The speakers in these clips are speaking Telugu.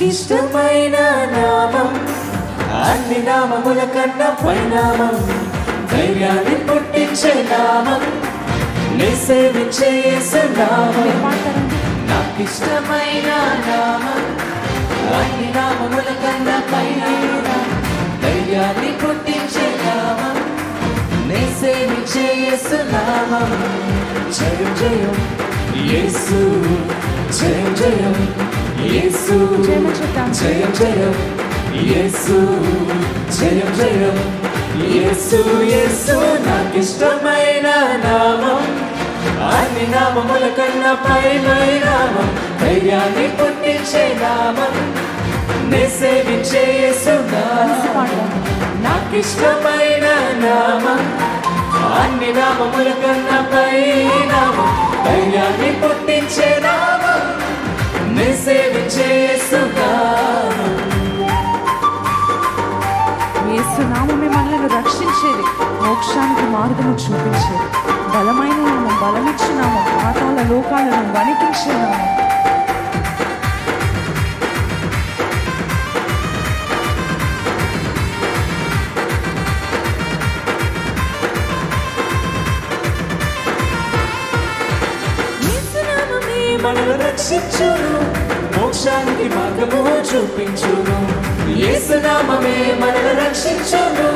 నాకిష్టమైన నామం అన్ని నామముల కన్నా పైనామం ధైర్యాన్ని పుట్టించే నామం నే సేవించే యేసు నామం నాకిష్టమైన నామం అన్ని నామముల కన్నా పైనామం ధైర్యాన్ని పుట్టించే నామం నే సేవించే యేసు నామం జయం జయం యేసు జయం జయం యేసు జయం జయం యేసు జయం జయం యేసు యేసు నాకిష్టమైన నామం అన్ని నామముల కన్నా పైన నామం ధైర్యాన్ని పుట్టించే నామం నే సేవించే యేసు నామం నాకిష్టమైన నామం అన్ని నామముల కన్నా పైన నామం ధైర్యాన్ని పుట్టించే నామం నే సేవించే యేసు నామం యేసు నామమే మనల్ని రక్షించేది, మోక్షానికి మార్గము చూపించేది. బలమైన నామం, బలమిచ్చి నామం, పాతాళ లోకాలను వణికించే నామం. యేసు నామమే మనల్ని రక్షించును, మోక్షానికి మార్గము చూపించును. యేసు నామమే మనల్ని రక్షించును,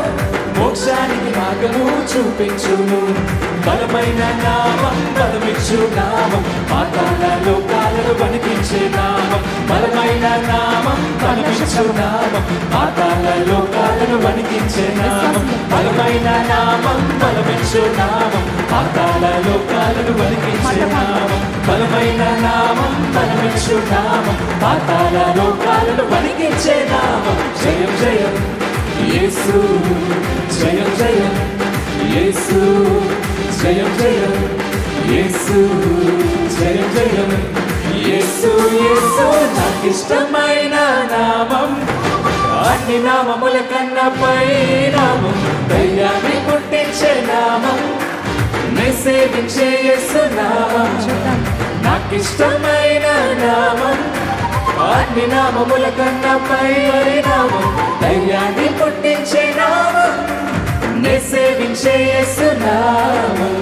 మోక్షానికి మార్గము చూపించును. బలమైన నామం, బలమిచ్చు నామం, పాతాళ లోకాలను వణికించే నామం. బలమైన నామం, బలమిచ్చు నామం, పాతాళ లోకాలను వణికించే నామం. బలమైన నామం, బలమిచ్చు నామం, పాతాళ లోకాలను వణికించే నామం. బలమైన నామం, బలమిచ్చు నామం, పాతాళ లోకాలను వణికించే నామం. జయం జయం యేసు జయం జయం యేసు జయం జయం యేసు జయం జయం యేసు యేసు నాకిష్టమైన నామం అన్ని నామముల కన్నా పై నామం ధైర్యాన్ని పుట్టించే నామం నే సేవించే యేసు నామం నాకిష్టమైన నామం అన్ని నామముల కన్నా పై నామం ధైర్యాన్ని పుట్టించే నామం నే సేవించే యేసు నామం.